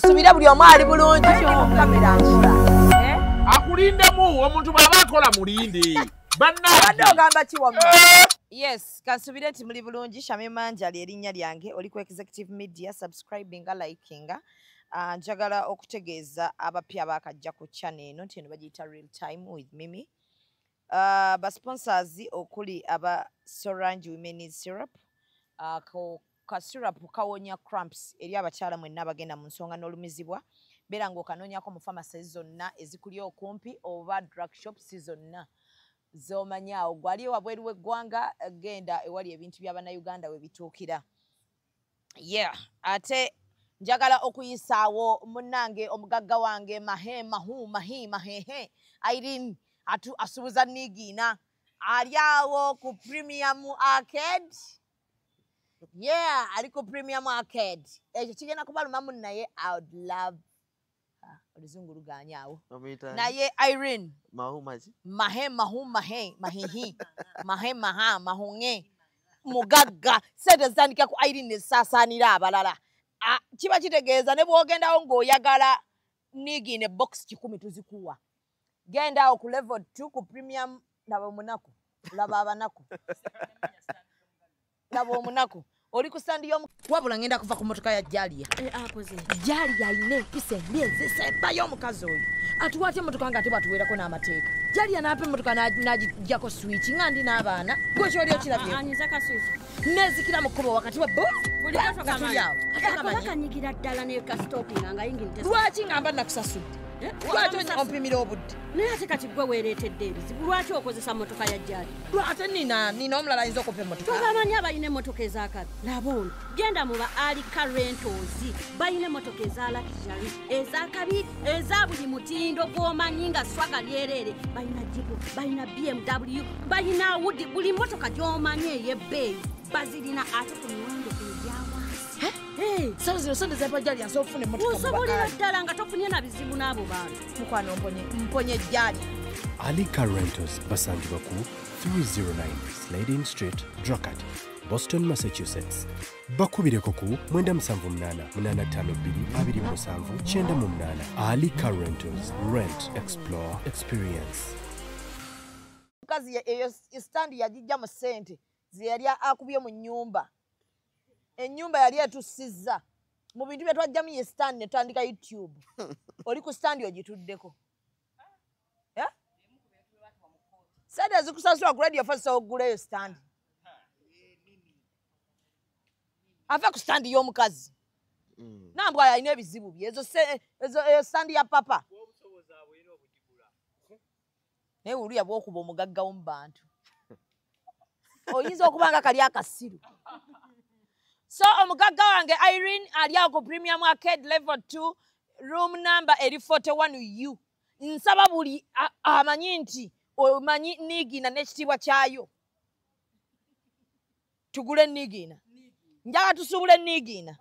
Kasubira buli omu ali bulungi kamera nkula. Akulindemu omuntu bw'aba akola mulinde. Abadde ogamba ki wamma? Yes, kasubire nti muli bulungi. Shamim Manjali erinnya lyange. Oli ku Executive Media, subscribinga, likinga. Njagala okutegeeza abapya abakajja ku channel eno nti eno bagiyita Real Time with Mimi. Ba sponsors okuli aba Sorange Women's Syrup. Ka syrup kawonya cramps eri abakyala mwenna abagenda mu nsonga n'olumizibwa. Beera ng'okanoonyako mu pharmacy zonna ezikuli okumpi oba drug shops zonna z'omanyaawo. Gwali wabweru w'eggwanga genda ewali ebintu by'Abannayuganda we bituukira. Yeah, ate njagala okuyisaawo munnange omugagga wange mahehe Irene asuubuza Nigiina ali awo ku Premium Arcade. Yeah, ali ku Premium Arcade. Ekyo kigenda kubalumamu naye I would love oluzungu luganya awo. Naye Irene mahunge mugagga sente zitandika ku Irene esaasaanira abalala. Kiba kitegeeza ne bw'ogendawo ng'oyagala Nigiina box 10 tuzikuwa. Genda awo ku level 2 ku Premium laba omunaku. Laba abanaku. Laba omunaku. Oli ku stand y'omu wabula ngenda kuva ku motoka ya Jalia. Akoze. Jalia ayina empisa embyezi esembayo omukazi oyo. Atuwaatya emmotoka nga ate bwatuweerako n'amateeka. Jalia n'apa emmotoka n'agijjako switch nga ndi n'abaana. Gwe kyoli okirabye. Anyiza ka switch. Nezikira mu kkubo wakati wa bo. Buli kato kamanyi. Akanyigira ddala ne ka stopping nga yingirite. Lwaki ngamba nakusasudde? Lwaki ompimira obudde? Naye ate kati gwe weereetedde ebizibu. Lwaki okozesa mmotoka ya Jali? Ate nina omulala ayinza okumpa emmotoka. Tobamanyi abalina emmotoka ez'akabi. Laba ono genda mu ba Alika Rentals. Balina emmotoka eza luxury, ez'akabi, eza buli mutindo gw'omanyi nga swaga lyerere. Balina Jeep, balina BMW, balina Audi, buli mmotoka gy'omanyi ey'ebbeeyi bazirina ate ku miwendo egyawansi. Sala zino sente zepa Jali asobola okufuna emmotoka. Osobolera ddala nga tofunye na bizibu n'abo bantu. Mukwano mponye Jali. Alika Rentals basangibwa ku 309 Slade Street, Drogheda, Boston, Massachusetts. Bakubireko ku 978-852-277-98. Alika Rentals. Rent, explore, experience. Mukazi eyo stand yagijja mu ssente ze yali akubye mu nnyumba. Ennyumba yali etussizza. Mu bintu bye twajjamu ye stand ne tandika YouTube. Oli ku stand ogituddeko. Yeah? Sente zikusasula ku radio first oguleyo stand. Ava ku stand y'omukazi. Nambwa alina ebizibu bye. Ezo stand ya papa. Naye oluya bw'okuba omugagga mu bantu. Oyinza okuba nga kali akasiru. So omugagga wange Irene ali awo ku Premium Arcade level 2 room number 41U. Nsaba buli amanyi nti omanyi Nigiina n'ekitiibwa kyayo. Tugule Nigiina. Njagala tusuubule Nigiina.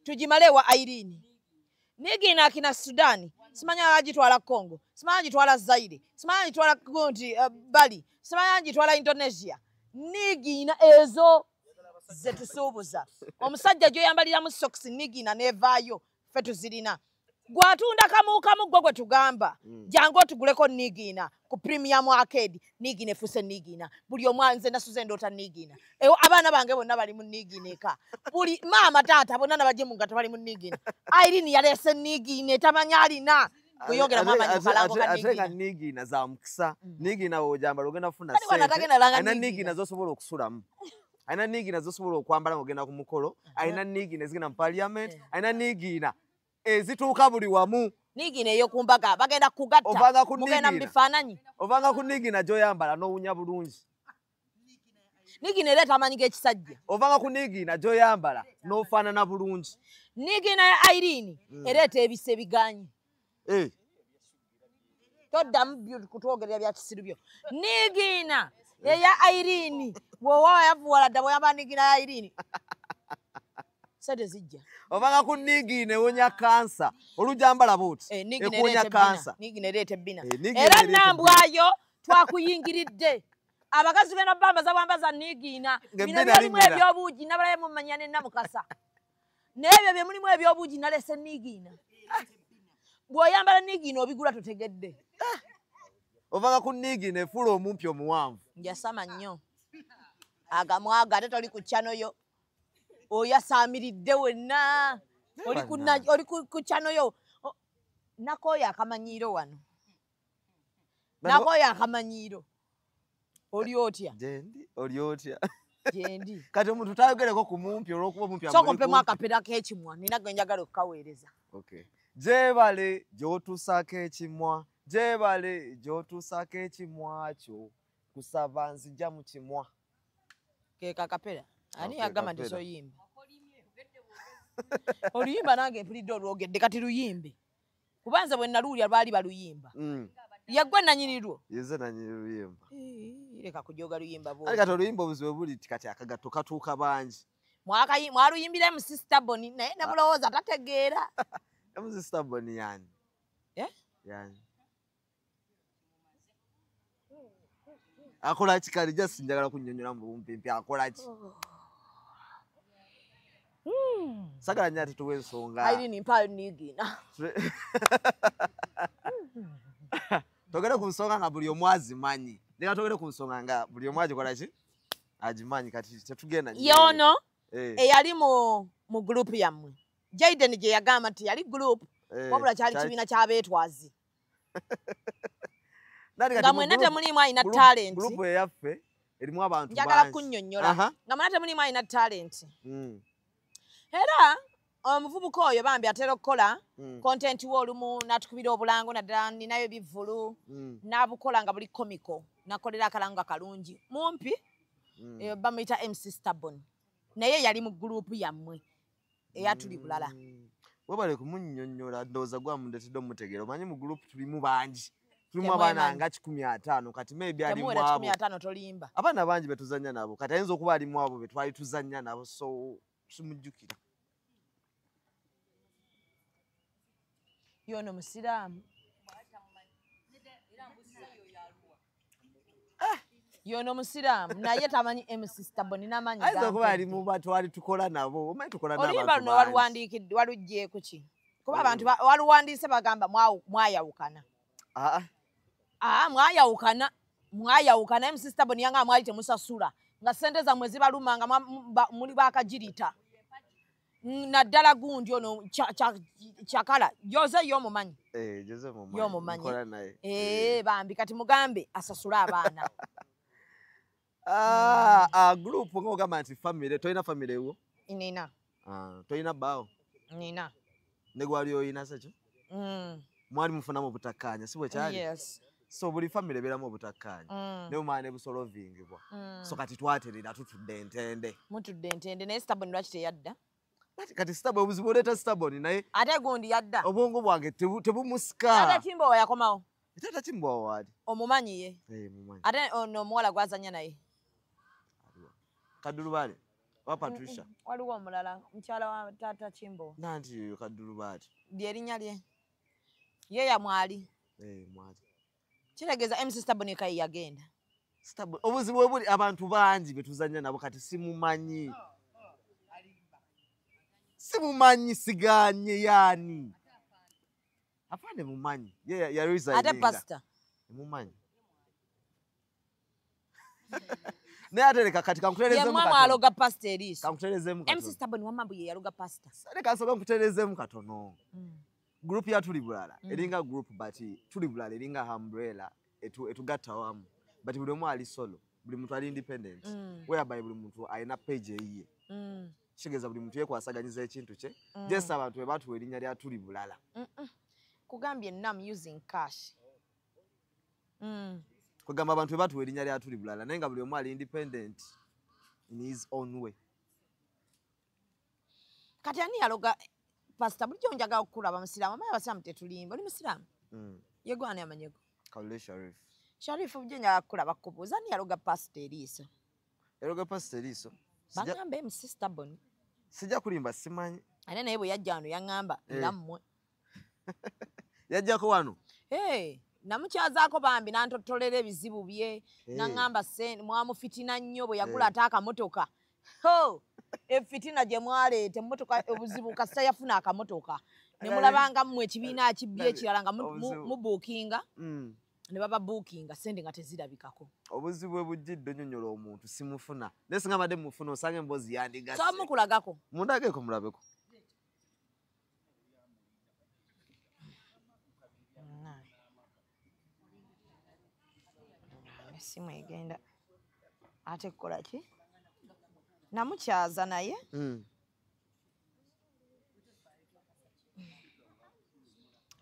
Tugimale wa Irene. Nigiina akina Sudani. Simanya agitwala Congo. Simanya agitwala Zaire. Simanya agitwala Bali. Simanya agitwala Indonesia. Nigiina ezo ze tusuubuza. Omusajja gyoyambalira mu socks Nigiina nevaayo ffe tuzirina. Gwatunda kamu gwe tugamba. Jangu otuguleko Nigiina ku Premium Arcade. Nigiina efuse Nigiina. Buli omwanze nasuze ndoota Nigiina. Abaana bange bonna bali mu Nigiina eka. Buli maama taata bonna nabajje mu ngato bali mu Nigiina. Irene yalese Nigiina etamanya alina. Kuyongera mama nyifalango ka Nigiina. Ate Nigiina za mukisa. Nigiina wojambala ogenda kufuna sente. Ana Nigiina zosobola okusulamu. Aina Nigiina zosobola okwambala ng'ogenda ku mukolo. Aina Nigiina ezigenda mu Parliament. Aina Nigiina ezituuka buli wamu. Nigiina ey'okumbaga bagenda kugatta. Mugenda mu bifaananyi. Ovanga ku Nigiina gy'oyambala n'owunya bulungi. Nigiina ereeta amaanyi g'ekisajja. Ovanga ku Nigiina gy'oyambala n'ofaanana bulungi. Nigiina ya Irene ereeta ebise biganye. Toddamu kutwogerera bya kisiru byo. Nigiina eya Irene wowa yavuwala dda bw'oyamba Nigiina ya Irene. Sente zijja. Ovanga ku Nigiina ewonya kansa. Olujambala buuti. Ekuwonya kansa. Nigiina ereeta ebbina. Era nambwayo twakuyingiridde. Abakazi genda bambaza bwambaza Nigiina. Bino byalimu ebyobuugi nabalaye mumanya ne Namukasa. N'ebyo bye mulimu ebyobuugi nalese Nigiina. bw'oyambala niigino obigula totegedde. Ovanga ku niigino efuula omumpi omuwanvu. Njasama nnyo. Agamwaga ate toli ku chano yo. Oyasaamiridde wenna. Oli ku chano yo. Nakooyo akamanyiiro wano. Nakooyo akamanyiiro. Oli otya? Jendi, oli otya? Jendi. Kati omuntu tayogereko ku mumpi olw'okuba omumpi amuli. Sokompemu akapera k'ekimwa nina ge njagala okukaweereza. Okay. Jebale gy'otuusako ekimwa. Jebale gy'otuusako ekimwa kyo. Kusaba nzija mu kimwa. Ke kakapera. Ani yagamba nti soyimba. Oluyimba nange mpulidde olwogedde kati luyimbe. Kubanza bwe naluulya lwali baluyimba. Yaggwe nanyini lwo. Yeze nanyini luyimba. Leka kujoga luyimba bo. Ali kati oluyimba obuzibu buli kati akagatto katuuka bangi. Mwaluyimbira mu Sister Bonnie naye namulowooza tategeera. Mu Sister Bonnie yani. Yani. Akola ki kali just njagala kunnyonnyola mu bumpimpi akola ki? Sagala nnyo ate tuwe ensonga. Irene mpaayo niigina. Togere ku nsonga nga buli omu azimanyi. Leka togere ku nsonga nga buli omu agikola ki? Agimanyi kati tetugenda nnyo. Yono eyali mu group yammwe. Jaden gye yagamba nti yali group wabula kyali kibiina ky'abeetwazi. Nga mwenna temulimu alina talent. Group eyaffe erimu abantu bangi. Njagala kunnyonnyola. Nga mwenna temulimu alina talent. Era omuvubuka oyo bambi atera okukola content we olumu n'atukubira obulango naddala ninayo bivvulu n'abukola nga buli komiko nakolera akalango akalungi mumpi bamuyita MC Sister Bonnie naye yali mu gurupu yammwe eyatuli bulala. Webale kumunnyonnyola ndowooza gwamundetedde omutegeera omanyi mu gurupu tulimu bangi. Tulimu abaana nga 150 kati maybe ali mu abo. 150 tolimba. Abaana bangi be tuzannya nabo kati ayinza okuba ali mu abo be twali tuzannya nabo so simujjukira. Yono musiraamu. Yono musiraamu naye tamanyi MC Sister Bonnie n'amanyi. Ayinza okuba ali mu batwali tukola nabo. Omanyi tukola n'abantu. Oluyimba luno waluwandiikidde waluggyeko ki? Kuba abantu waluwandiise bagamba mwayawukana. Mwayawukana. Mwayawukana. MC Sister Bonnie yanga mwali temusasula. Nga ssente zammwe zibaluma nga muli baakagirita. Naddala gundi ono kyakala Jose y'omumanyi. Jose mumanyi. Y'omumanyi. Nkola naye. Bambi kati mugambe asasula abaana. Group ng'ogamba nti family toyina family ewo? Nina. Toyina bbaawo? Nina. Ne gwali oyina sekyo? Mwali mufunamu obutakkaanya si bwe kyali? Yes. So buli family ebeeramu obutakkaanya. Ne omwana ne busolovingibwa. So kati twaterera tutudde entende. Mutudde entende naye Sister Bonnie lwaki teyadda? Kati Sister Bonnie obuzibu oleeta Sister Bonnie naye ate gundi yadda. Obwongo bwange tebumusika. Ate Kimbowa yakomawo. Tata Kimbowa waali? Omumanyi ye? Mumanyi. Ate ono omuwala gwazanya naye? Kadulubaale wa Patricia. Waliwo omulala mukyala wa Tata Kimbowa. Nanti Kadulubaale. Lyerinnya lye. Ye yamwali. Mwali. Kitegeeza MC Sister Bonnie kayi yagenda. Obuzibu obuli abantu bangi be tuzannya nabo kati simumanyi. Simumanyi siganye yani. Afande mumanyi. Ya resign. Ate pastor. Mumanyi. Ne atereka katika nkuterezemu katono. Ye mama aloga pastor Elisa. Kankuterezemu katono. MC Sister Bonnie wamambu ye yaloga pastor. Sare kasoga nkuterezemu katono. Group ya tuli bulala. Eringa group bati tuli bulala eringa umbrella etugatta wamu. Bati buli omu ali solo. Buli muntu ali independent. Whereby buli muntu ayina page eyiye. Kigeza buli muntu yekwasaganyiza ekintu kye. Just abantu be batuwa erinnya lya tuli bulala. Kugambye nam using cash. Kugamba abantu be batuwa erinnya lya tuli bulala naye nga buli omu ali independent in his own way. Kati ani yaloga pastor bulijjo njaga okulaba musiraamu amaye abasiraamu tetulimba oli musiraamu? Yego ani amanyego? Kawule Sharif. Sharif bulijjo njaga kulaba kubuuza ani yaloga pastor Elisa? Yaloga pastor Elisa? Bagambe MC Sister Bonnie. Sijja kulimba simanyi. Ate naye bwe yajja wano yaŋŋamba nammwe. Yajjako wano? Namukyazaako bambi n'antottolera ebizibu bye. Naŋŋamba mwamufitina nnyo bwe yagula ate akamotoka. Fitina gye mwaleeta emmotoka obuzibu kasita yafuna akamotoka ne mulabanga mmwe ekibiina kibbi ekirala nga mubuukinga ne baba buukinga sente nga tezirabikako. Obuzibu bwe bujjidde onyonyola omuntu simufuna naye singa badde mufuna osanga emboozi yandigase. So mukulagako mundageko mulabeko. Esimu egenda ate kukola ki? Namukyaza naye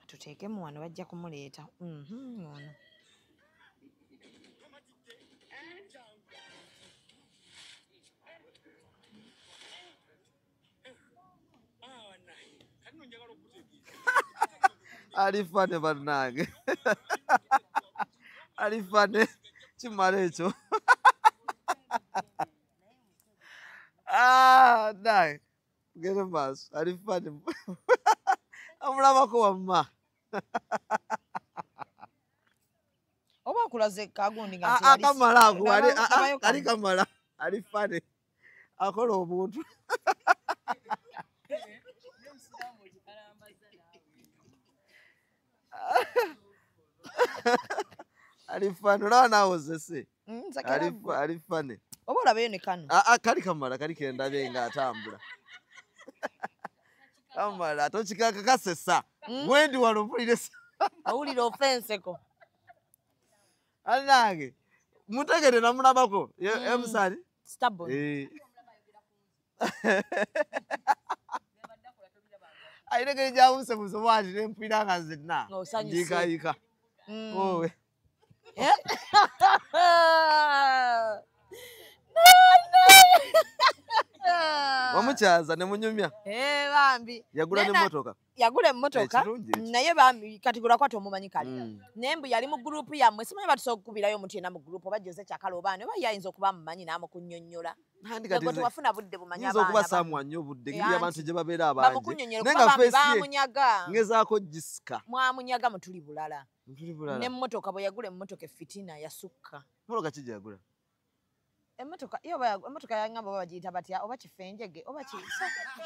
tuteekemu wano bajja kumuleeta. Ono alifane bannange alifane kimala ekyo. Naye gere maaso alifane amulabako wamma. oba akulaze kagundi nga akamala ako ali kamala alifane akola obuntu. Alifane olaba naawozese alifane oba olabeyo ne kano kali kamala kali kendabye nga atambula kamala tokikaka kasesa wendi wano mpulire owulira ofenseko alinange mutegere namulabako emusali stable ayinegere jabusebuze bwati nempulira nga zenna njikayika owe wamukyaza ne munyumya bambi yagula n'emmotoka yagula emmotoka naye bambi kati gulakwata omumanyi kali naye mbu yali mu gurupu yammwe simanyi batusobola okukubirayo omuntu yenna mu gurupu oba Jose Kyakala obaani oba yayinza okuba mumanyi n'amukunnyonnyola gwe tewafuna budde bumanyi abaana okuba saamwa nnyo obudde ngeri abantu gye babeera abangi naye nga bamunyaga ngezaako gisika mwamunyaga mutuli bulala n'emmotoka bwe yagula emmotoka Fitina yasukka. Mmotoka ki gye yagula? Emmotoka yangamba oba bagiyita batya oba kifenjege oba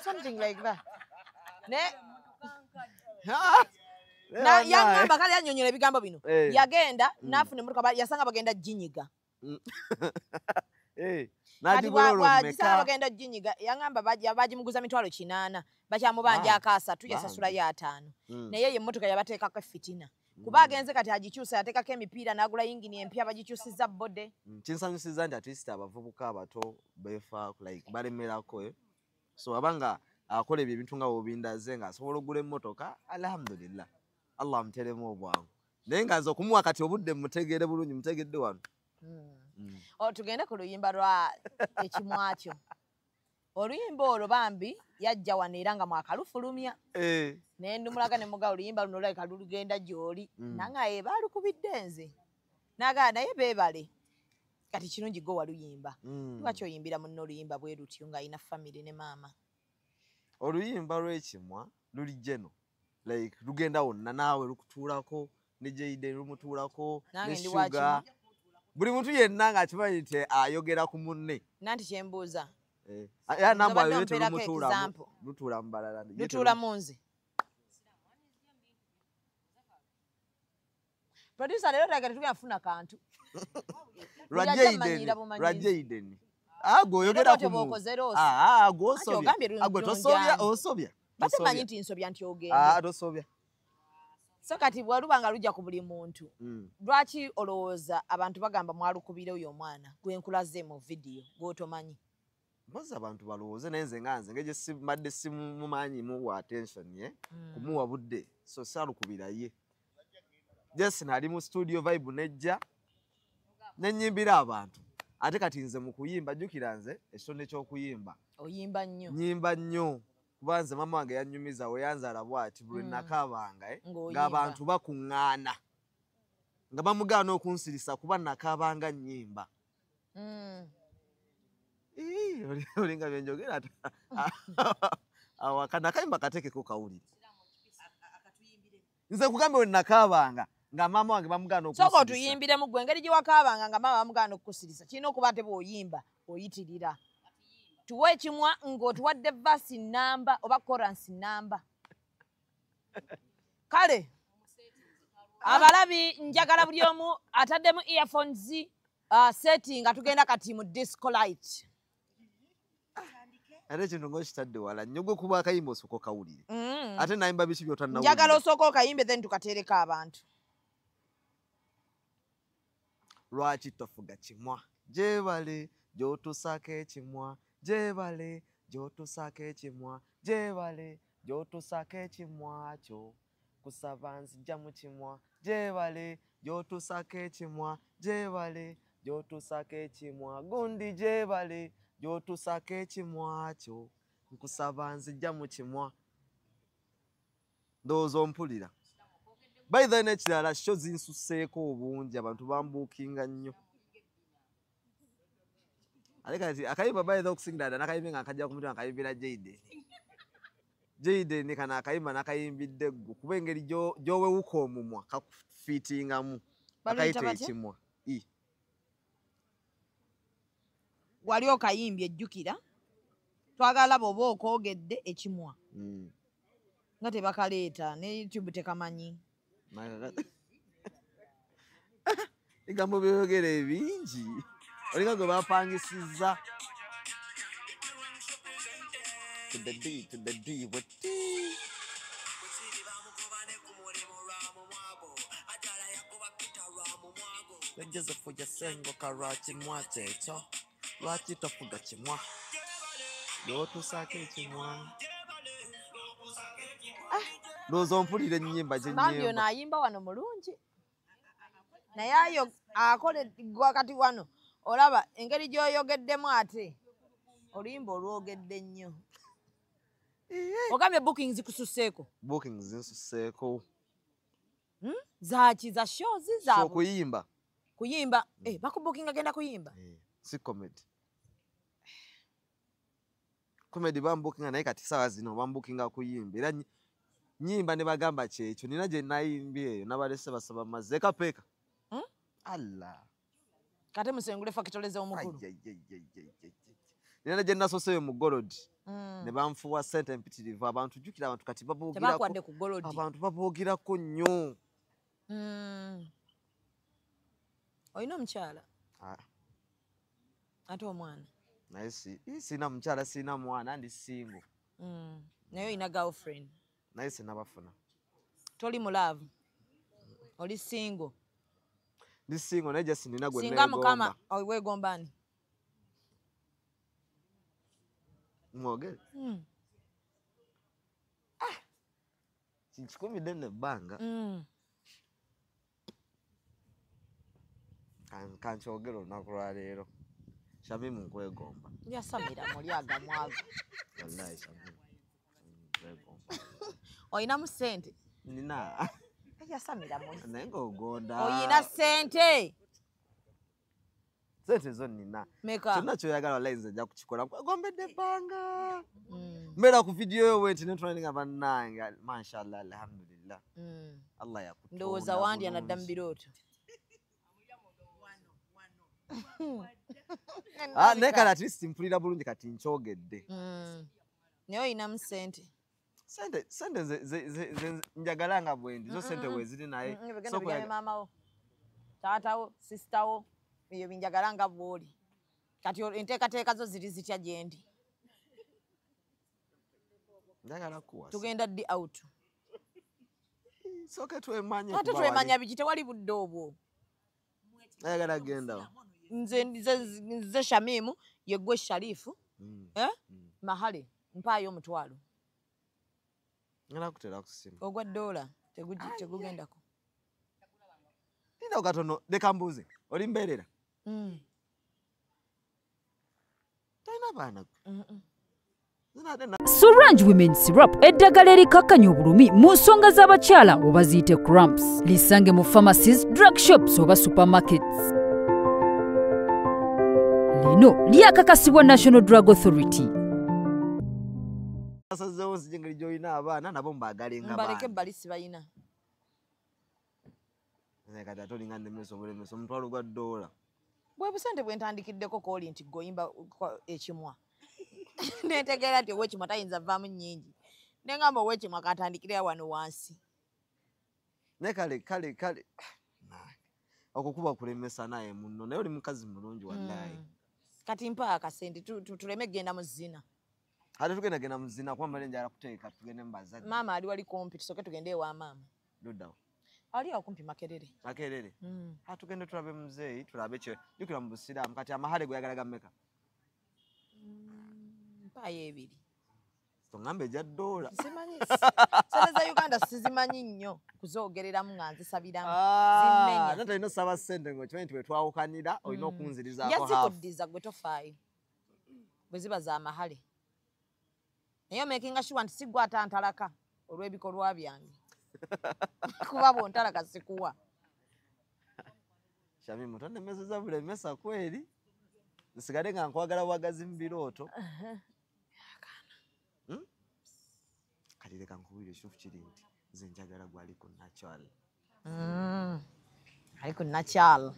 something like that. Yangamba kale yannyonnyola ebigambo bino yagenda n'afuna emmotoka yasanga bagenda ginyiga. Kati bwagisanga bagenda ginyiga yangamba bagimuguza mitwalo 800 bakyamubanja akasatu yasasulayo 5 naye ye emmotoka yabateekako Fitina. Kuba agenze kati agikyusa yateekako emipiira n'agula yingini empya bagikyusizza bode. Kinsanyusiza nti at abavubuka abato beefa like balemerako so abanga akola ebintu nga bobindaze nga asobola okugula emmotoka alhamdulillah Allah amuteremu obwangu naye nga aza okumuwa kati obudde mutegeere bulungi mutegedde wano. Tugende ku luyimba lwa ekimwakyo. Oluyimba olwo bambi yajja wano era nga mwakalufulumya naye ndumulaga ne muga oluyimba luno olabika lugenda gy'oli nangaye baalukubidde nze nagaa naye beebale kati kirungi gwe waluyimba lwaki oyimbira munno oluyimba bwe lutyo ng'alina famire ne maama. Oluyimba lw'ekimwa luli jeno like lugenda wonna naawe lukutuulako ne Jayden lumutuulako ne Sugar buli muntu yenna ng'akimanyi nti ayogera ku munne. Nanti kyembuuza ya namba yo lutuula mu balala lutuula mu nze. Producer lero tagale tugenda funa kantu lwa Jayden oyogera ku muntu osobya batemanyi nti nsobya nti ogenda tosobya. So kati bwalubanga lujja ku buli muntu lwaki olowooza abantu bagamba mwalukubira oyo omwana gwenkulaze mu vidiyo gwotomanyi? Mpozi abantu balowooze naye nze nga nze ngegye mbadde simumanyi muwa attention kumuwa budde so saalukubira ye just nali mu studio vibe nejja nenyimbira abantu ate kati nze mu kuyimba jjukira nze ekitone ky'okuyimba oyimba nnyo nyimba nnyo kuba nze mama wange yannyumiza we yanzaala bw'ati buli nakaabanga ng'abantu bakuŋŋaana nga bamugaana okunsirisa kuba nakaabanga nnyimba. Olinga byenjogera awakana akayimba kateekeko kawulire nze kugambe we nakaabanga nga maama wange bamugaana okunsirisa. Sooka otuyimbiremu gwe engeri gye wakaabanga nga maama bamugaana okukusirisa kirina okuba ate bw'oyimba oyitirira. tuwe ekimwa ng'otuwadde vasi namba oba chorus namba. Kale abalabi njagala buli omu ataddemu earphones setting nga tugenda kati mu disco light. Ate kino ng'okitadde wala nnyo gwe kuba akayimba osooka okawulire. Ate nayimba biki by'otannawulira. Njagala osooka okayimbe then tukateereko abantu. Lwaki tofuga kimwa gyebale gy'otusaako ekimwa gyebale gy'otusaako ekimwa gyebale gy'otusaako ekimwa kyo kusaba nzija mu kimwa gyebale gy'otusaako ekimwa gyebale gy'otusaako ekimwa gundi gyebale gy'otusaako ekimwa kyo nkusaba nzija mu kimwa. Ndowooza ompulira. By the way n'ekirala show zinsusseeko obungi abantu bambuukinga nnyo. Ale kati akayimba by the way okusingira ddala nakayimba nga nkajja ku mutima nakayimbira Jayden. Jayden kana akayimba nakayimbidde ggwe kuba engeri gy'owewuka omumwa kakufiitingamu akayita ekimwa. Wali okayimbye ejjukira twagala bw'oba okoogedde ekimwa nga tebakaleeta ne YouTube tekamanyi. Ebigambo by'oyogera ebingi olinga gwe bapangisizza. To the D with T. Yageze fuja sengo karaki mwachecho lwaki tofuga kimwa gy'otusaako ekimwa. Ndowooza ompulira ennyimba gye nnyimba. Bambi ono ayimba wano mulungi naye ayo akoleddwa kati wano olaba engeri gy'oyogeddemu ate oluyimba olwogedde nnyo. Ogambye bookings kususseeko. Bookings zinsusseeko. Zaki za shows zaabwe. Kuyimba. Kuyimba. Bakubukinga agenda kuyimba. Si comedy. Comedy bambukinga naye kati sawa zino bambukinga kuyimba. Era nyimba ne bagamba kyekyo nina gye nayimbye eyo nabalese basaba mazze kapeeka. Allah. Kate musengule fakitoleze omukulu. Nina gye nasoseyo mu Golodi. Ne banfuwa ssente empitirivu abantu jjukira abantu kati baboogirako. Abantu baboogirako nnyo. Olina omukyala? Ate omwana? Naye sina mukyala sina mwana ndi single. Naye olina girlfriend? Naye sinabafuna. Toli mu love? Oli single? Ndi single naye just nina gwe singa mukama weegomba ani? Mwogere? Kinkikumidde n'ebbanga. Kankyogera olunaku lwa leero. Shamimu nkwegomba. Yasamira muli agamwago. Wallahi Shamimu nkwegomba. Oyinamu ssente? Nina. Yasamira muli. Naye ng'ogonda. Oyina ssente? Ssente zo nina. Meka? Kyonna kyoyagala wallahi nze nja kukikola. Nkwegombedde ebbanga. Mbeera ku vidiyo yo bwenti ne tunalinga bannange. Mashallah alhamdulillah. Allah yakutonda. Ndowooza wandya nadda mu birooto. Naye kale at least mpulira bulungi kati nkyogedde. Naye oyinamu ssente? Sente njagala nga bwendi zo sente weeziri naye. Bigenda maama wo, taata wo, sisita wo, ebyo binjagala nga bw'oli. Kati enteekateeka zo ziri zitya gye ndi? Njagala kuwasa. Tugenda ddi out? Sooke twemanye. Ate twemanya biki tewali budde obwo. Ayagala genda. Nze Shamimu yeggwe Sharifu. Mahale mpaayo omutwalo. Ngala kutera kusimu. Ogwa $1 tegugendako. Nina katono leka mbuuze. Oli mbeerera? Talina baana. Surange Women Syrup eddagala erikakkanya obulumi mu nsonga z'abakyala oba ziyite cramps. Lisange mu pharmacies, drug shops oba supermarkets. Lino lyakakasibwa National Drug Authority. Asazeewo nzijengeri gy'olina abaana nabo mbagalenga baana. Mbaleke bali sibalina. Naye kati ate olinga nnemeso bulemeso $1 bwe busente bwe ntandikiddeko kooli nti goyimba ekimwa. Netegeera nti ow'ekimwa tayinza vaamu nnyingi. Ne ngamba ow'ekimwa akatandikira wano wansi. Ne kale okukuba kulemesa naye munno naye oli mukazi mulungi wallahi. Kati mpa akasente tuleme genda mu zina. Ate tugenda mu zina kuba mbale njala kuteeka tugende mu bazadde. Maama ali wali kumpi tusoke tugende ewa maama. Luddawo. Ali akumpi Makerere. Makerere. Tugende tulabe muzeeyi tulabe kye jukira mu Busiraamu kati amahale gwe yagalaga mmeka. Mpayo 2. Tongambe ejja $. Simanyi. Sente za Uganda sizimanyi nnyo kuzoogereramu nga nzisabiramu. Zimmenya. Nata ino saba sente ngo kimanyi twe twawukanira olina okunzirizaako half. Yazikuddiza gwe tofaayo. Bwe ziba za mahale. Naye making sure nti sigwa atantalaka olw'ebikolwa byange. Kuba bwontalaka sikuwa. Shami mutone meseza bulemesa kweli. Nsigade nga nkwagala bwagazi mu birooto. Kati leka nkubwire shufu kiri nti nze njagala gwali ku natural. Ali ku natural.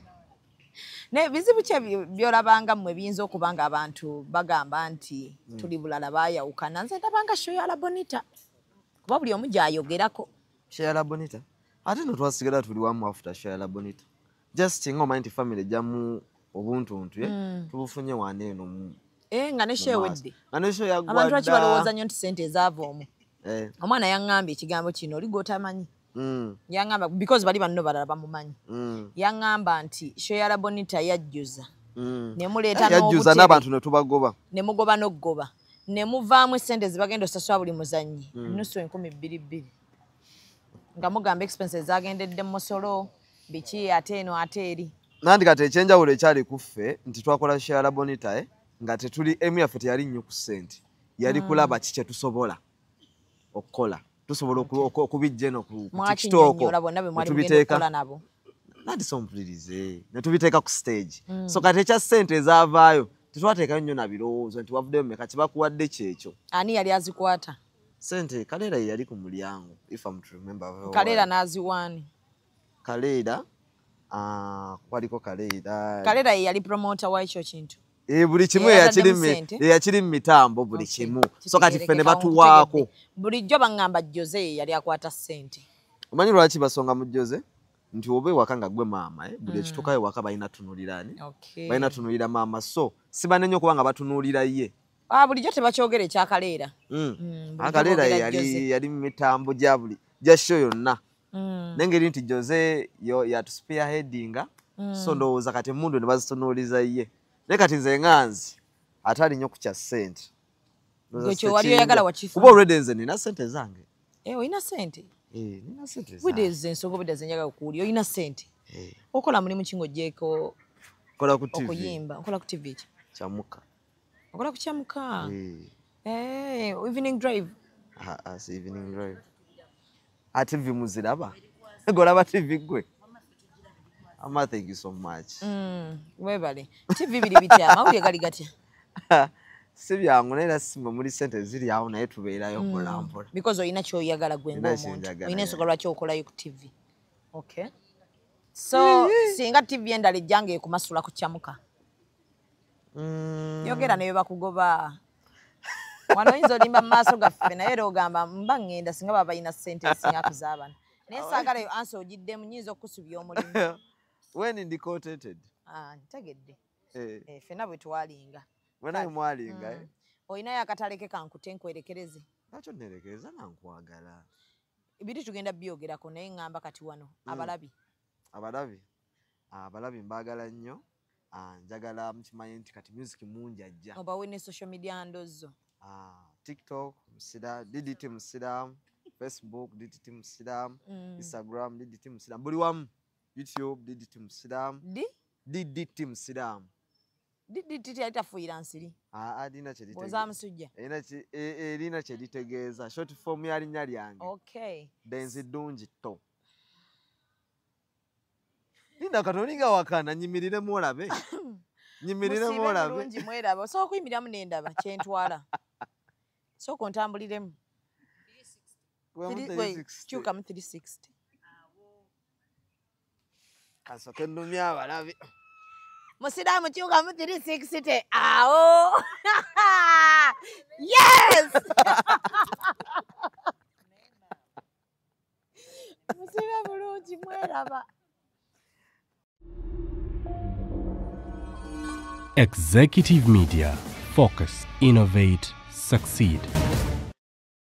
Ne bizibu kye byolabanga mmwe biyinza okuba nga abantu bagamba nti tuli bulala baayawukana. Nze ndabanga Shoyala Bonita. Kuba buli omu gy'ayogerako. Shoyala Bonita? Ate no twasigala tuli wamu after Shoyala Bonita. Just ngoma nti family jamu obuntuntu tubufunye wane eno mu. Nga ne shewedde. Nga ne show yagwadda. Abantu bakibalowooza nnyo nti sente ezaava omwo. Omwana yaŋŋambye ekigambo kino oli gw'otamanyi. Yaŋŋamba because bali banno balala bamumanyi. Yaŋŋamba nti Shoyala Bonita yajjuza. Ne muleeta n'obutebe. Yajjuza n'abantu ne tubagoba. Ne mugoba n'oggoba. Ne muvaamu essente zibagenda osasula buli muzannyi. Nusu 2,200. Nga mugamba expenses zagendedde mu Mosolo biki ate eno ate eri. Nandi kati ekyenjawulo ekyali kuffe nti twakola Shoyala Bonita nga tetuli emu yaffe teyali nnyo ku ssente. Yali kulaba kiki tusobola okukola. Tusobola okubijja eno ku TikTok. Tubiteeka nabo. Nandi sompulirize. Ne tubiteeka ku stage. So kati ekya ssente ezaavaayo tetwateekayo nnyo na birowoozo nti wavuddeyo mmeka kibakuwadde kyekyo. Ani yali azikwata? Sente Kaleera yali ku mulyango if I'm to remember. Kaleera n'aziwaani. Kaleera kwaliko Kaleera. Kaleera yali promoter wa ekyo kintu. Buli kimu yakiri mu mitambo buli kimu. So kati ffe ne batuwaako. Bulijjo baŋŋamba Jose yali akwata ssente. Omanyi lwaki basonga mu Jose? Nti oba ewaka nga gwe maama buli ekituukayo ewaka balina tunuulira ani? Balina tunuulira maama so si banene okuba nga batunuulira ye. Bulijjo tebakyogera ekya Kaleera. Kaleera yali mu mitambo gya show yonna. Nengeri nti Jose yatu spearheadinga so ndowooza kati emmundu ne bazitunuuliza ye. Naye kati nze nganzi ate ali nnyo ku kya ssente. Ekyo wali oyagala wakifu. Kuba already nze nina ssente zange. Oyina ssente? Nina ssente zange. Budde ensonga obudde ze njagala okuwulira oyina ssente. Okola mulimu ki ng'oggyeko okuyimba? Okola ku TV ki? Kyamuka. Okola ku Kyamuka? Evening drive? Si evening drive. Ate TV muziraba? Golaba TV gwe? Ama thank you so much. Webale. TV biri bitya? Amawulire gali gatya? Si byangu naye simba muri ssente ziri awo naye tubeerayo mpolampola. Because oyina ky'oyagala gwe ng'omuntu. Oyina ensonga lwaki okolayo ku TV. Okay. So singa TV endala ejjanga ekumasula ku Kyamuka. Yogera naye bakugoba. Wano oyinza olimba mu maaso gaffe naye era ogamba mba ŋŋenda singa baba balina ssente esinga ku z'abana. Naye saagala yo ansi ogiddemu nnyinza okusubya omulimu. When indicated. Ntegedde. Ffenna bwe twalinga. Wena mwalinga. Oyinayo akatale ke kankute nkwerekereze. Nakyo nnerekereza nankwagala. Biri tugenda byogerako naye ŋŋamba kati wano abalabi. Abalabi mbaagala nnyo. Njagala mukimanyi nti kati music mungi ajja. Obawe ne social media handles zo. TikTok DDT Musiraamu, Facebook DDT Musiraamu, Instagram DDT Musiraamu, buli wamu YouTube DDT Musiraamu. DDT Musiraamu. DDT alitafuira nsiri. Adina kye litegeeza. Boza musujja. Erina kye litegeeza. Short form ya linnya lyange. Okay. Denzi Dungi to. Linda katoninga wakana nyimirire mwolabe. Nyimirire mwolabe. Mulungi mwerabe. So okuyimiriramu n'endaba kyentwala. So kontambuliremu. 360. Kyuka mu 360. Kasoke nnumya abalabe. Musiraamu kyuka mu 360 awo. Yes. Musibe bulungi mweraba. Executive Media. Focus, innovate, succeed.